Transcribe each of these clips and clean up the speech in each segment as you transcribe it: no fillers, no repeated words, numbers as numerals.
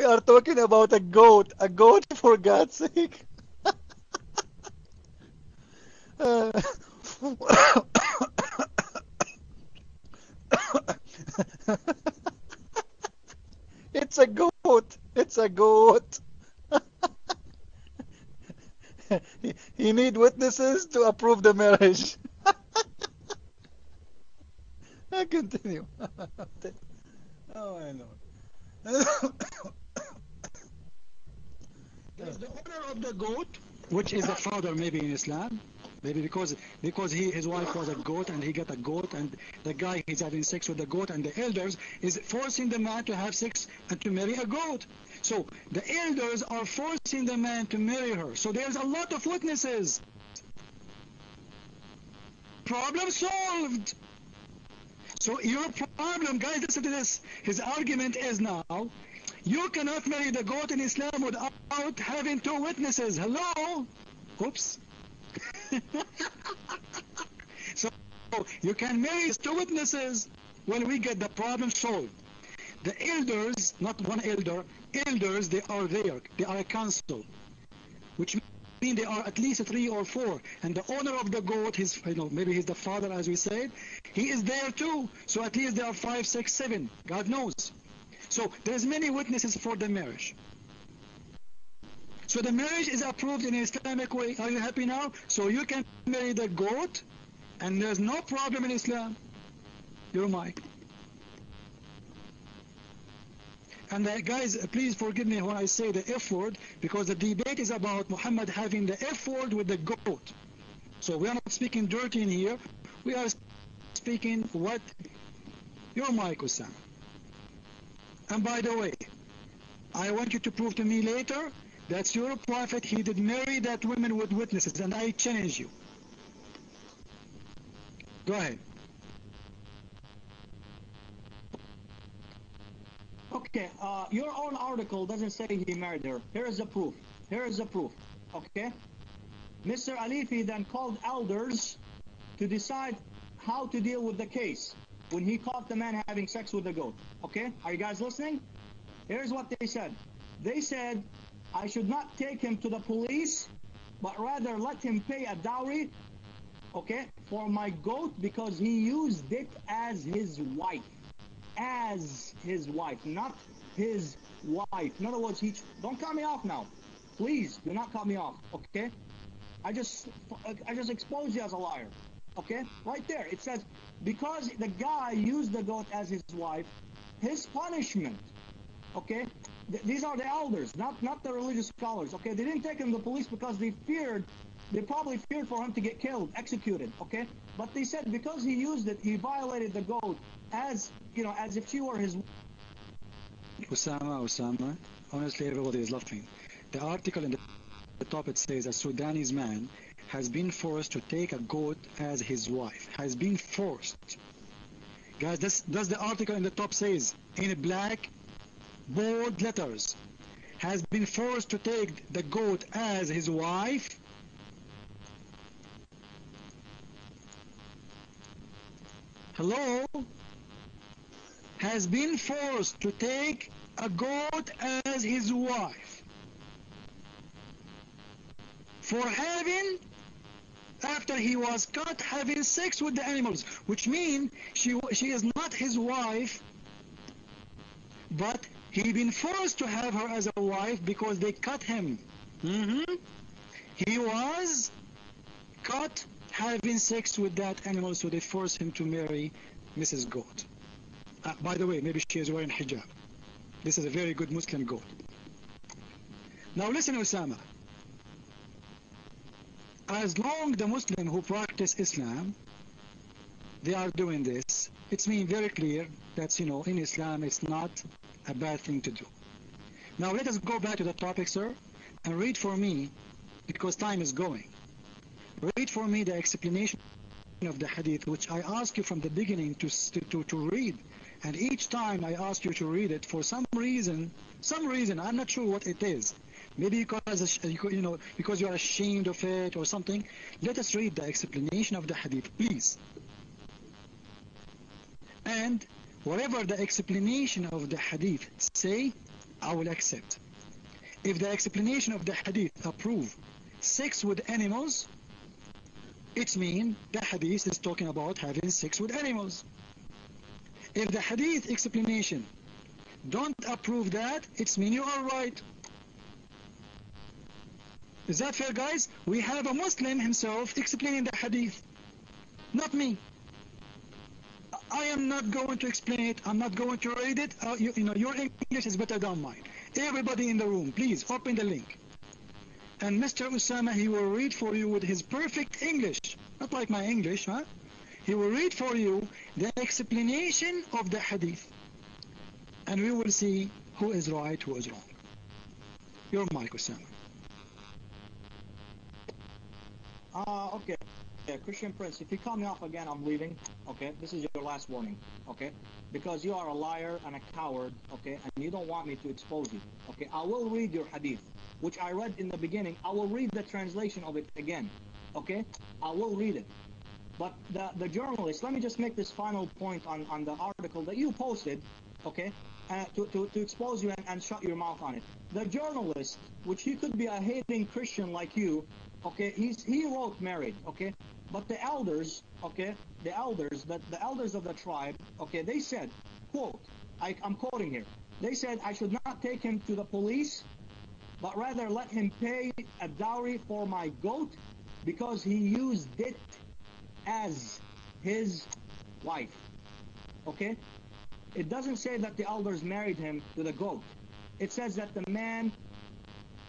We are talking about a goat for God's sake. Uh, it's a goat. It's a goat. He need witnesses to approve the marriage. Continue. Oh, I know. There's the owner of the goat, which is the father maybe in Islam. Maybe because his wife was a goat and he got a goat, and the guy he's having sex with the goat, and the elders is forcing the man to have sex and to marry a goat. So the elders are forcing the man to marry her. So there's a lot of witnesses. Problem solved. So your problem, guys, listen to this. His argument is now, you cannot marry the goat in Islam without having two witnesses. Hello? Oops. So you can marry two witnesses when we get the problem solved. The elders, not one elder, elders, they are there. They are a council, which means they are at least 3 or 4. And the owner of the goat, maybe he's the father, as we said, he is there too. So at least there are 5, 6, 7. God knows. So there's many witnesses for the marriage. So the marriage is approved in an Islamic way. Are you happy now? So you can marry the goat, and there's no problem in Islam. Your mic. And guys, please forgive me when I say the F word, because the debate is about Muhammad having the F word with the goat. So we are not speaking dirty in here. We are speaking what? Your mic, Osama. And by the way, I want you to prove to me later that your prophet, he did marry that woman with witnesses, and I challenge you. Go ahead. Okay, your own article doesn't say he married her. Here is the proof. Here is the proof. Okay? Mr. Alifi then called elders to decide how to deal with the case when he caught the man having sex with the goat. Okay? Are you guys listening? Here's what they said. They said, I should not take him to the police, but rather let him pay a dowry, okay, for my goat because he used it as his wife. As his wife, not his wife. In other words, don't cut me off now. Please, do not cut me off, okay? I just exposed you as a liar, okay? Right there, it says, because the guy used the goat as his wife, his punishment, okay? These are the elders, not the religious scholars, okay? They didn't take him to the police because they probably feared for him to get killed, executed, okay? But they said because he used it, he violated the goat as if she were his... Osama, honestly, everybody is laughing. The article in the top, it says a Sudanese man has been forced to take a goat as his wife. Has been forced. Guys, that's the article in the top says, in black, bold letters. Has been forced to take the goat as his wife. Hello? Has been forced to take a goat as his wife for having, after he was caught having sex with the animals, which means she is not his wife, but he been forced to have her as a wife because they cut him. He was caught having sex with that animal, so they forced him to marry Mrs. Goat. By the way, maybe she is wearing hijab. This is a very good Muslim goat. Now listen, Osama. As long the Muslim who practice Islam, they are doing this, it's mean very clear that, in Islam it's not a bad thing to do. Now let us go back to the topic, sir, and read for me, because time is going. Read for me the explanation of the hadith, which I ask you from the beginning to read. And each time I ask you to read it for some reason, I'm not sure what it is. Maybe because you are ashamed of it or something. Let us read the explanation of the hadith, please. And whatever the explanation of the hadith say, I will accept. If the explanation of the hadith approve sex with animals, it means the hadith is talking about having sex with animals. If the hadith explanation don't approve that, it means you are right. Is that fair, guys? We have a Muslim himself explaining the hadith, not me. I am not going to explain it. I'm not going to read it. You know, your English is better than mine. Everybody in the room, please open the link. And Mr. Osama, he will read for you with his perfect English. Not like my English, huh? He will read for you the explanation of the hadith. And we will see who is right, who is wrong. Your mic, Osama. Okay. Yeah, Christian Prince, if you cut me off again, I'm leaving. Okay, this is your last warning. Okay, because you are a liar and a coward. Okay, and you don't want me to expose you. Okay, I will read your hadith, which I read in the beginning. I will read the translation of it again. Okay, I will read it. But the journalist, let me just make this final point on the article that you posted. Okay, to expose you and shut your mouth on it. The journalist, which he could be a hating Christian like you. Okay, he wrote married. Okay. But the elders, okay, the elders of the tribe, okay, they said, quote, I'm quoting here, they said, I should not take him to the police, but rather let him pay a dowry for my goat because he used it as his wife. Okay? It doesn't say that the elders married him to the goat. It says that the man,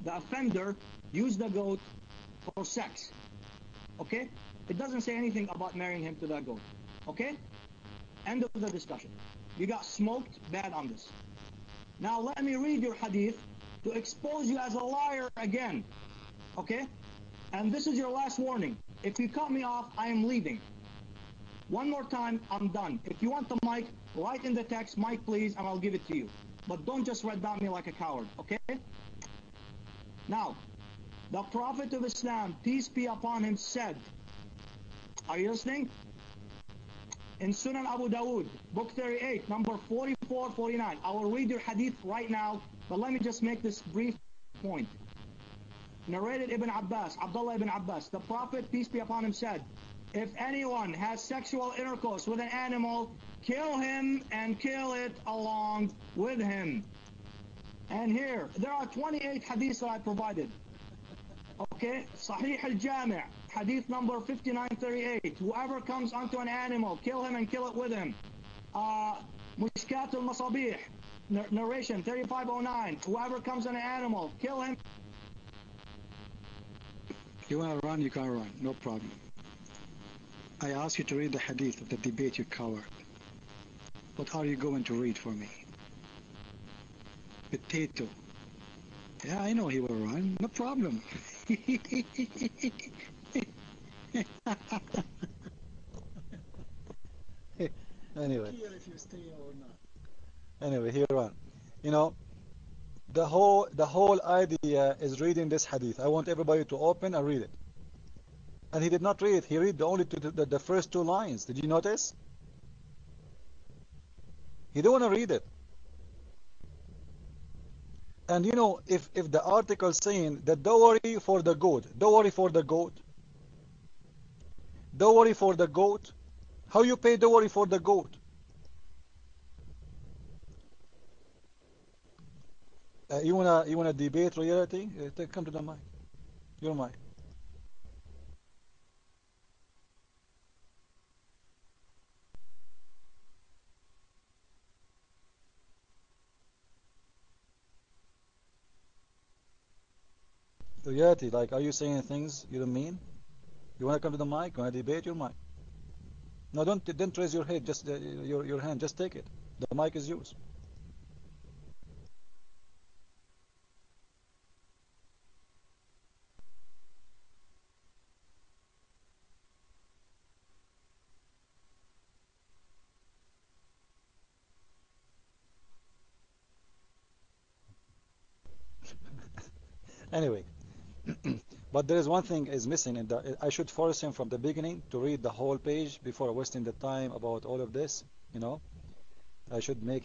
the offender, used the goat for sex. Okay? It doesn't say anything about marrying him to that goat. Okay? End of the discussion. You got smoked bad on this. Now let me read your hadith to expose you as a liar again. Okay? And this is your last warning. If you cut me off, I am leaving. One more time, I'm done. If you want the mic, write in the text, mic please, and I'll give it to you. But don't just red dot me like a coward. Okay? Now, the Prophet of Islam, peace be upon him, said, are you listening? In Sunan Abu Dawood, book 38, number 4449. I will read your hadith right now, but let me just make this brief point. Narrated Ibn Abbas, Abdullah ibn Abbas, the Prophet, peace be upon him, said, if anyone has sexual intercourse with an animal, kill him and kill it along with him. And here, there are 28 hadiths that I provided. Okay, Sahih al-Jami', hadith number 5938. Whoever comes onto an animal, kill him and kill it with him. Mushkat al-Masabih, narration 3509. Whoever comes on an animal, kill him. You want to run, you can run, no problem. I asked you to read the hadith of the debate, you coward. What are you going to read for me? Potato. Yeah, I know he will run, no problem. Anyway. If you stay or not. Anyway, here on. You know, the whole idea is reading this hadith. I want everybody to open and read it. And he did not read it. He read only the first two lines. Did you notice? He didn't want to read it. And you know, if the article saying the dowry for the goat, dowry for the goat, dowry for the goat, how you pay dowry for the goat? You wanna debate reality? Come to the mic. Your mic. Reality, like, are you saying things you don't mean? You want to come to the mic? You want to debate? Your mic. No, don't raise your head. Just your hand. Just take it. The mic is yours. Anyway. But there is one thing is missing, and I should force him from the beginning to read the whole page before wasting the time about all of this. You know, I should make